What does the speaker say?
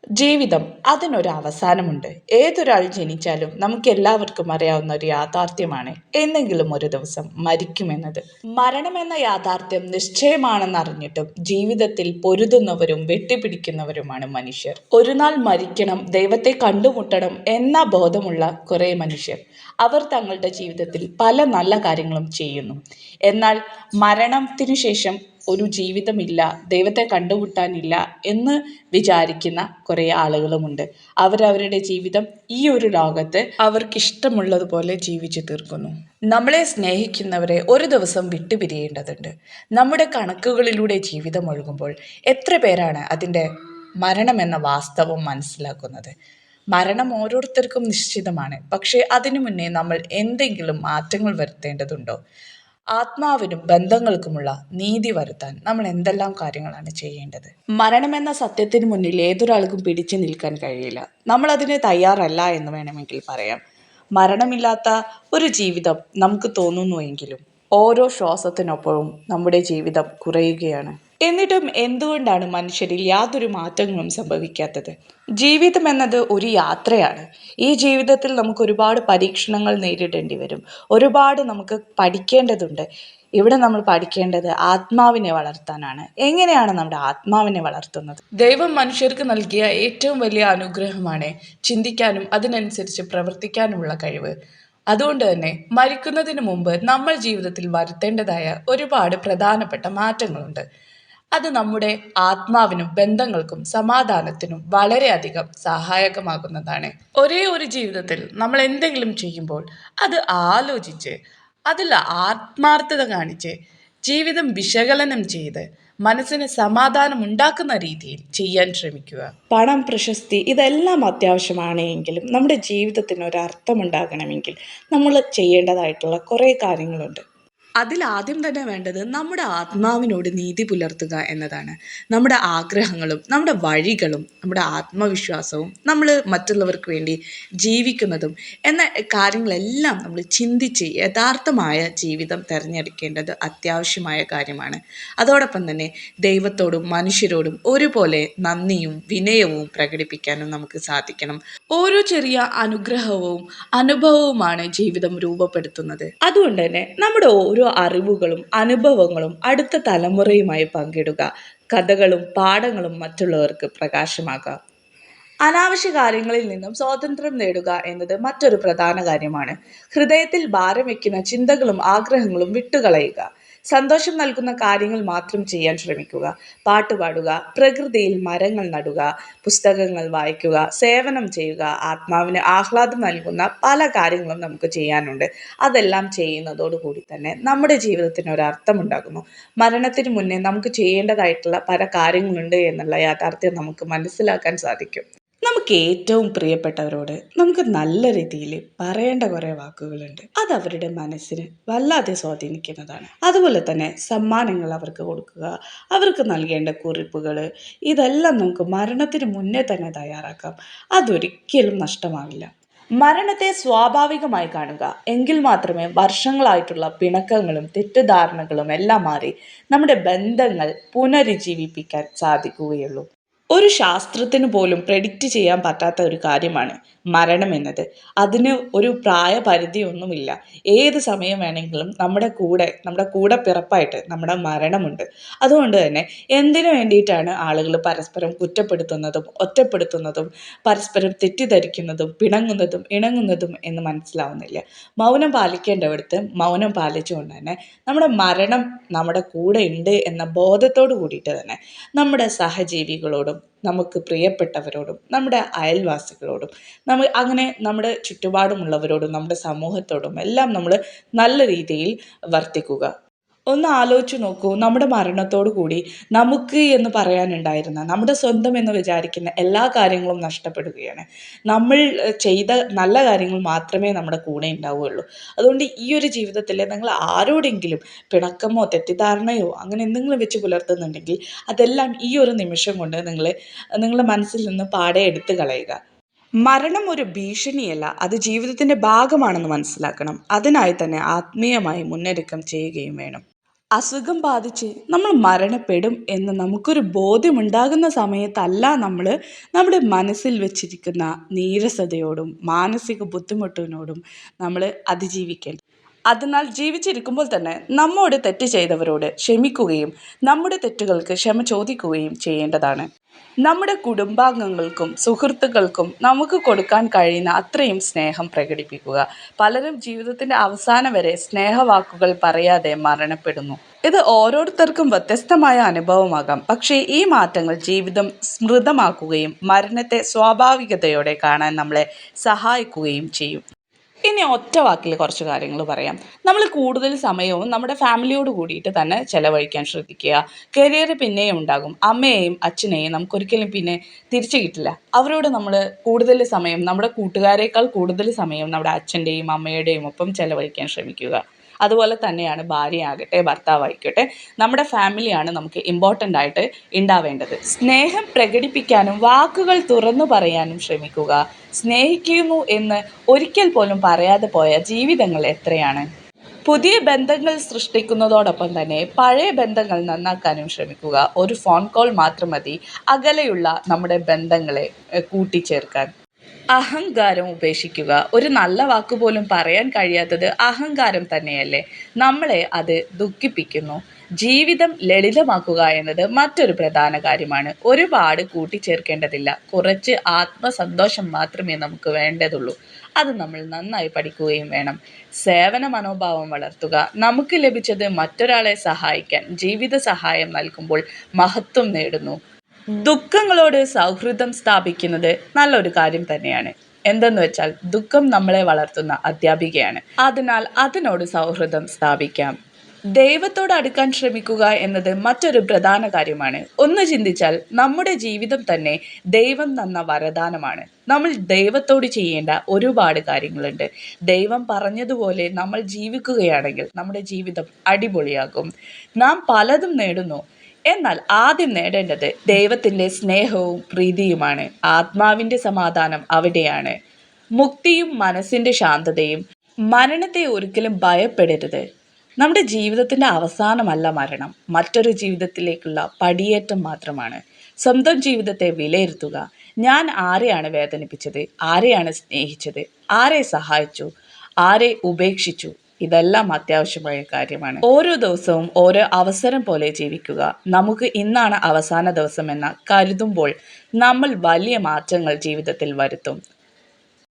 ജീവിതം അതിനൊരു അവസാനമുണ്ട്. ഏതൊരാൾ ജനിച്ചാലും നമുക്കെല്ലാവർക്കും അറിയാവുന്ന ഒരു യാഥാർത്ഥ്യമാണ് എന്നെങ്കിലും ഒരു ദിവസം മരിക്കുമെന്നത്. മരണമെന്ന യാഥാർത്ഥ്യം നിശ്ചയമാണെന്നറിഞ്ഞിട്ടും ജീവിതത്തിൽ പൊരുതുന്നവരും വെട്ടിപ്പിടിക്കുന്നവരുമാണ് മനുഷ്യർ. ഒരു നാൾ മരിക്കണം, ദൈവത്തെ കണ്ടുമുട്ടണം എന്ന ബോധമുള്ള കുറേ മനുഷ്യർ. അവർ തങ്ങളുടെ ജീവിതത്തിൽ പല നല്ല കാര്യങ്ങളും ചെയ്യുന്നു. എന്നാൽ മരണത്തിനു ശേഷം ഒരു ജീവിതമില്ല, ദൈവത്തെ കണ്ടുമുട്ടാനില്ല എന്ന് വിചാരിക്കുന്ന കുറേ ആളുകളുമുണ്ട്. അവരവരുടെ ജീവിതം ഈ ഒരു ലോകത്ത് അവർക്കിഷ്ടമുള്ളതുപോലെ ജീവിച്ചു തീർക്കുന്നു. നമ്മളെ സ്നേഹിക്കുന്നവരെ ഒരു ദിവസം വിട്ടുപിരിയേണ്ടതുണ്ട്. നമ്മുടെ കണക്കുകളിലൂടെ ജീവിതം ഒഴുകുമ്പോൾ എത്ര പേരാണ് അതിൻ്റെ മരണമെന്ന വാസ്തവം മനസ്സിലാക്കുന്നത്? മരണം ഓരോരുത്തർക്കും നിശ്ചിതമാണ്. പക്ഷേ അതിനു മുന്നേ നമ്മൾ എന്തെങ്കിലും മാറ്റങ്ങൾ വരുത്തേണ്ടതുണ്ടോ? ആത്മാവിനും ബന്ധങ്ങൾക്കുമുള്ള നീതി വരുത്താൻ നമ്മൾ എന്തെല്ലാം കാര്യങ്ങളാണ് ചെയ്യേണ്ടത്? മരണമെന്ന സത്യത്തിന് മുന്നിൽ ഏതൊരാൾക്കും പിടിച്ചു നിൽക്കാൻ കഴിയില്ല. നമ്മൾ അതിന് തയ്യാറല്ല എന്ന് വേണമെങ്കിൽ പറയാം. മരണമില്ലാത്ത ഒരു ജീവിതം നമുക്ക് തോന്നുന്നുവെങ്കിലും ഓരോ ശ്വാസത്തിനൊപ്പവും നമ്മുടെ ജീവിതം കുറയുകയാണ്. എന്നിട്ടും എന്തുകൊണ്ടാണ് മനുഷ്യരിൽ യാതൊരു മാറ്റങ്ങളും സംഭവിക്കാത്തത്? ജീവിതം എന്നത് ഒരു യാത്രയാണ്. ഈ ജീവിതത്തിൽ നമുക്ക് ഒരുപാട് പരീക്ഷണങ്ങൾ നേരിടേണ്ടി വരും. ഒരുപാട് നമുക്ക് പഠിക്കേണ്ടതുണ്ട്. ഇവിടെ നമ്മൾ പഠിക്കേണ്ടത് ആത്മാവിനെ വളർത്താനാണ്. എങ്ങനെയാണ് നമ്മുടെ ആത്മാവിനെ വളർത്തുന്നത്? ദൈവം മനുഷ്യർക്ക് നൽകിയ ഏറ്റവും വലിയ അനുഗ്രഹമാണ് ചിന്തിക്കാനും അതിനനുസരിച്ച് പ്രവർത്തിക്കാനുമുള്ള കഴിവ്. അതുകൊണ്ട് തന്നെ മരിക്കുന്നതിന് മുമ്പ് നമ്മൾ ജീവിതത്തിൽ വരുത്തേണ്ടതായ ഒരുപാട് പ്രധാനപ്പെട്ട മാറ്റങ്ങളുണ്ട്. അത് നമ്മുടെ ആത്മാവിനും ബന്ധങ്ങൾക്കും സമാധാനത്തിനും വളരെയധികം സഹായകമാകുന്നതാണ്. ഒരേ ഒരു ജീവിതത്തിൽ നമ്മൾ എന്തെങ്കിലും ചെയ്യുമ്പോൾ അത് ആലോചിച്ച് അതിൽ ആത്മാർത്ഥത കാണിച്ച് ജീവിതം വിശകലനം ചെയ്ത് മനസ്സിന് സമാധാനം ഉണ്ടാക്കുന്ന രീതിയിൽ ചെയ്യാൻ ശ്രമിക്കുക. പണം, പ്രശസ്തി ഇതെല്ലാം അത്യാവശ്യമാണ് എങ്കിലും നമ്മുടെ ജീവിതത്തിന് ഒരു അർത്ഥമുണ്ടാകണമെങ്കിൽ നമ്മൾ ചെയ്യേണ്ടതായിട്ടുള്ള കുറേ കാര്യങ്ങളുണ്ട്. അതിലാദ്യം തന്നെ വേണ്ടത് നമ്മുടെ ആത്മാവിനോട് നീതി പുലർത്തുക എന്നതാണ്. നമ്മുടെ ആഗ്രഹങ്ങളും നമ്മുടെ വഴികളും നമ്മുടെ ആത്മവിശ്വാസവും നമ്മൾ മറ്റുള്ളവർക്ക് വേണ്ടി ജീവിക്കുന്നതും എന്ന കാര്യങ്ങളെല്ലാം നമ്മൾ ചിന്തിച്ച് യഥാർത്ഥമായ ജീവിതം തിരഞ്ഞെടുക്കേണ്ടത് അത്യാവശ്യമായ കാര്യമാണ്. അതോടൊപ്പം തന്നെ ദൈവത്തോടും മനുഷ്യരോടും ഒരുപോലെ നന്ദിയും വിനയവും പ്രകടിപ്പിക്കാനും നമുക്ക് സാധിക്കണം. ഓരോ ചെറിയ അനുഗ്രഹവും അനുഭവവുമാണ് ജീവിതം രൂപപ്പെടുത്തുന്നത്. അതുകൊണ്ട് തന്നെ നമ്മുടെ ഓരോ അറിവുകളും അനുഭവങ്ങളും അടുത്ത തലമുറയുമായി പങ്കിടുക. കഥകളും പാഠങ്ങളും മറ്റുള്ളവർക്ക് പ്രകാശമാകാം. അനാവശ്യ കാര്യങ്ങളിൽ നിന്നും സ്വാതന്ത്ര്യം നേടുക എന്നത് മറ്റൊരു പ്രധാന കാര്യമാണ്. ഹൃദയത്തിൽ ഭാരം വയ്ക്കുന്ന ചിന്തകളും ആഗ്രഹങ്ങളും വിട്ടുകളയുക. സന്തോഷം നൽകുന്ന കാര്യങ്ങൾ മാത്രം ചെയ്യാൻ ശ്രമിക്കുക. പാട്ടുപാടുക, പ്രകൃതിയിൽ മരങ്ങൾ നടുക, പുസ്തകങ്ങൾ വായിക്കുക, സേവനം ചെയ്യുക. ആത്മാവിന് ആഹ്ലാദം നൽകുന്ന പല കാര്യങ്ങളും നമുക്ക് ചെയ്യാനുണ്ട്. അതെല്ലാം ചെയ്യുന്നതോടുകൂടി തന്നെ നമ്മുടെ ജീവിതത്തിന് ഒരർത്ഥമുണ്ടാകുന്നു. മരണത്തിന് മുന്നേ നമുക്ക് ചെയ്യേണ്ടതായിട്ടുള്ള പല കാര്യങ്ങളുണ്ട് എന്നുള്ള യാഥാർത്ഥ്യം നമുക്ക് മനസ്സിലാക്കാൻ സാധിക്കും. നമുക്ക് ഏറ്റവും പ്രിയപ്പെട്ടവരോട് നമുക്ക് നല്ല രീതിയിൽ പറയേണ്ട കുറേ വാക്കുകളുണ്ട്. അത് അവരുടെ മനസ്സിന് വല്ലാതെ സ്വാധീനിക്കുന്നതാണ്. അതുപോലെ തന്നെ സമ്മാനങ്ങൾ അവർക്ക് കൊടുക്കുക, അവർക്ക് നൽകേണ്ട കുറിപ്പുകൾ, ഇതെല്ലാം നമുക്ക് മരണത്തിന് മുന്നേ തന്നെ തയ്യാറാക്കാം. അതൊരിക്കലും നഷ്ടമാവില്ല. മരണത്തെ സ്വാഭാവികമായി കാണുക. എങ്കിൽ മാത്രമേ വർഷങ്ങളായിട്ടുള്ള പിണക്കങ്ങളും തെറ്റിദ്ധാരണകളും എല്ലാം മാറി നമ്മുടെ ബന്ധങ്ങൾ പുനരുജ്ജീവിപ്പിക്കാൻ സാധിക്കുകയുള്ളൂ. ഒരു ശാസ്ത്രത്തിന് പോലും പ്രെഡിക്റ്റ് ചെയ്യാൻ പറ്റാത്ത ഒരു കാര്യമാണ് മരണം എന്നത്. അതിന് ഒരു പ്രായപരിധിയൊന്നുമില്ല. ഏത് സമയം വേണമെങ്കിലും നമ്മുടെ കൂടെ പിറപ്പായിട്ട് നമ്മുടെ മരണമുണ്ട്. അതുകൊണ്ട് തന്നെ എന്തിനു വേണ്ടിയിട്ടാണ് ആളുകൾ പരസ്പരം കുറ്റപ്പെടുത്തുന്നതും ഒറ്റപ്പെടുത്തുന്നതും പരസ്പരം തെറ്റിദ്ധരിക്കുന്നതും പിണങ്ങുന്നതും ഇണങ്ങുന്നതും എന്ന് മനസ്സിലാവുന്നില്ല. മൗനം പാലിക്കേണ്ടവിടത്ത് മൗനം പാലിച്ചുകൊണ്ട് തന്നെ നമ്മുടെ മരണം നമ്മുടെ കൂടെ ഉണ്ട് എന്ന ബോധത്തോടു കൂടിയിട്ട് തന്നെ നമ്മുടെ സഹജീവികളോടും നമുക്ക് പ്രിയപ്പെട്ടവരോടും നമ്മുടെ അയൽവാസികളോടും അങ്ങനെ നമ്മുടെ ചുറ്റുപാടുമുള്ളവരോടും നമ്മുടെ സമൂഹത്തോടും എല്ലാം നമ്മൾ നല്ല രീതിയിൽ വർത്തിക്കുക. ഒന്ന് ആലോചിച്ച് നോക്കൂ, നമ്മുടെ മരണത്തോടു കൂടി നമുക്ക് എന്ന് പറയാനുണ്ടായിരുന്ന നമ്മുടെ സ്വന്തം എന്ന് വിചാരിക്കുന്ന എല്ലാ കാര്യങ്ങളും നഷ്ടപ്പെടുകയാണ്. നമ്മൾ ചെയ്ത നല്ല കാര്യങ്ങൾ മാത്രമേ നമ്മുടെ കൂടെ ഉണ്ടാവുകയുള്ളൂ. അതുകൊണ്ട് ഈ ഒരു ജീവിതത്തിൽ നിങ്ങൾ ആരോടെങ്കിലും പിണക്കമോ തെറ്റിദ്ധാരണയോ അങ്ങനെ എന്തെങ്കിലും വെച്ച് പുലർത്തുന്നുണ്ടെങ്കിൽ അതെല്ലാം ഈ ഒരു നിമിഷം കൊണ്ട് നിങ്ങളുടെ മനസ്സിൽ നിന്ന് പാടെ എടുത്തു കളയുക. മരണം ഒരു ഭീഷണിയല്ല, അത് ജീവിതത്തിൻ്റെ ഭാഗമാണെന്ന് മനസ്സിലാക്കണം. അതിനായി തന്നെ ആത്മീയമായി മുന്നൊരുക്കം ചെയ്യുകയും വേണം. അസുഖം ബാധിച്ച് നമ്മൾ മരണപ്പെടും എന്ന് നമുക്കൊരു ബോധ്യമുണ്ടാകുന്ന സമയത്തല്ല നമ്മൾ നമ്മുടെ മനസ്സിൽ വെച്ചിരിക്കുന്ന നീരസതയോടും മാനസിക ബുദ്ധിമുട്ടിനോടും നമ്മൾ അതിജീവിക്കേണ്ടത്. അതിനാൽ ജീവിച്ചിരിക്കുമ്പോൾ തന്നെ നമ്മോട് തെറ്റ് ചെയ്തവരോട് ക്ഷമിക്കുകയും നമ്മുടെ തെറ്റുകൾക്ക് ക്ഷമ ചോദിക്കുകയും ചെയ്യേണ്ടതാണ്. നമ്മുടെ കുടുംബാംഗങ്ങൾക്കും സുഹൃത്തുക്കൾക്കും നമുക്ക് കൊടുക്കാൻ കഴിയുന്ന അത്രയും സ്നേഹം പ്രകടിപ്പിക്കുക. പലരും ജീവിതത്തിൻ്റെ അവസാനം വരെ സ്നേഹവാക്കുകൾ പറയാതെ മരണപ്പെടുന്നു. ഇത് ഓരോരുത്തർക്കും വ്യത്യസ്തമായ അനുഭവമാകാം. പക്ഷേ ഈ മാറ്റങ്ങൾ ജീവിതം സ്മൃതമാക്കുകയും മരണത്തെ സ്വാഭാവികതയോടെ കാണാൻ നമ്മളെ സഹായിക്കുകയും ചെയ്യും. ഇനി ഒറ്റ വാക്കിൽ കുറച്ച് കാര്യങ്ങൾ പറയാം. നമ്മൾ കൂടുതൽ സമയവും നമ്മുടെ ഫാമിലിയോട് കൂടിയിട്ട് തന്നെ ചിലവഴിക്കാൻ ശ്രദ്ധിക്കുക. കരിയർ പിന്നെയും ഉണ്ടാകും. അമ്മയെയും അച്ഛനെയും നമുക്കൊരിക്കലും പിന്നെ തിരിച്ചു കിട്ടില്ല. അവരോട് നമ്മൾ കൂടുതൽ സമയം, നമ്മുടെ കൂട്ടുകാരേക്കാൾ കൂടുതൽ സമയം നമ്മുടെ അച്ഛൻ്റെയും അമ്മയുടെയും ഒപ്പം ചിലവഴിക്കാൻ ശ്രമിക്കുക. അതുപോലെ തന്നെയാണ് ഭാര്യയാകട്ടെ ഭർത്താവായിക്കോട്ടെ, നമ്മുടെ ഫാമിലിയാണ് നമുക്ക് ഇമ്പോർട്ടൻ്റ് ആയിട്ട് ഉണ്ടാവേണ്ടത്. സ്നേഹം പ്രകടിപ്പിക്കാനും വാക്കുകൾ തുറന്നു പറയാനും ശ്രമിക്കുക. സ്നേഹിക്കുന്നു എന്ന് ഒരിക്കൽ പോലും പറയാതെ പോയ ജീവിതങ്ങൾ എത്രയാണ്. പുതിയ ബന്ധങ്ങൾ സൃഷ്ടിക്കുന്നതോടൊപ്പം തന്നെ പഴയ ബന്ധങ്ങൾ നന്നാക്കാനും ശ്രമിക്കുക. ഒരു ഫോൺ കോൾ മാത്രം മതി അകലെയുള്ള നമ്മുടെ ബന്ധങ്ങളെ കൂട്ടിച്ചേർക്കാൻ. അഹങ്കാരം ഉപേക്ഷിക്കുക. ഒരു നല്ല വാക്കുപോലും പറയാൻ കഴിയാത്തത് അഹങ്കാരം തന്നെയല്ലേ? നമ്മളെ അത് ദുഃഖിപ്പിക്കുന്നു. ജീവിതം ലളിതമാക്കുക എന്നത് മറ്റൊരു പ്രധാന കാര്യമാണ്. ഒരുപാട് കൂട്ടിച്ചേർക്കേണ്ടതില്ല. കുറച്ച് ആത്മസന്തോഷം മാത്രമേ നമുക്ക് വേണ്ടതുള്ളൂ. അത് നമ്മൾ നന്നായി പഠിക്കുകയും വേണം. സേവന മനോഭാവം വളർത്തുക. നമുക്ക് ലഭിച്ചത് മറ്റൊരാളെ സഹായിക്കാൻ ജീവിത സഹായം നൽകുമ്പോൾ മഹത്വം നേടുന്നു. ദുഃഖങ്ങളോട് സൗഹൃദം സ്ഥാപിക്കുന്നത് നല്ലൊരു കാര്യം തന്നെയാണ്. എന്തെന്ന് വെച്ചാൽ ദുഃഖം നമ്മളെ വളർത്തുന്ന അധ്യാപികയാണ്. അതിനാൽ അതിനോട് സൗഹൃദം സ്ഥാപിക്കാം. ദൈവത്തോട് അടുക്കാൻ ശ്രമിക്കുക എന്നത് മറ്റൊരു പ്രധാന കാര്യമാണ്. ഒന്ന് ചിന്തിച്ചാൽ നമ്മുടെ ജീവിതം തന്നെ ദൈവം തന്ന വരദാനമാണ്. നമ്മൾ ദൈവത്തോട് ചെയ്യേണ്ട ഒരുപാട് കാര്യങ്ങളുണ്ട്. ദൈവം പറഞ്ഞതുപോലെ നമ്മൾ ജീവിക്കുകയാണെങ്കിൽ നമ്മുടെ ജീവിതം അടിപൊളിയാകും. നാം പലതും നേടുന്നു. എന്നാൽ ആദ്യം നേടേണ്ടത് ദൈവത്തിൻ്റെ സ്നേഹവും പ്രീതിയുമാണ്. ആത്മാവിൻ്റെ സമാധാനം അവിടെയാണ്. മുക്തിയും മനസ്സിൻ്റെ ശാന്തതയും. മരണത്തെ ഒരിക്കലും ഭയപ്പെടരുത്. നമ്മുടെ ജീവിതത്തിൻ്റെ അവസാനമല്ല മരണം, മറ്റൊരു ജീവിതത്തിലേക്കുള്ള പടിയേറ്റം മാത്രമാണ്. സ്വന്തം ജീവിതത്തെ വിലയിരുത്തുക. ഞാൻ ആരെയാണ് വേദനിപ്പിച്ചത്, ആരെയാണ് സ്നേഹിച്ചത്, ആരെ സഹായിച്ചു, ആരെ ഉപേക്ഷിച്ചു. ഇതെല്ലാം അത്യാവശ്യമായ കാര്യമാണ്. ഓരോ ദിവസവും ഓരോ അവസരം പോലെ ജീവിക്കുക. നമുക്ക് ഇന്നാണ് അവസാന ദിവസം എന്ന കരുതുമ്പോൾ നമ്മൾ വലിയ മാറ്റങ്ങൾ ജീവിതത്തിൽ വരുത്തും.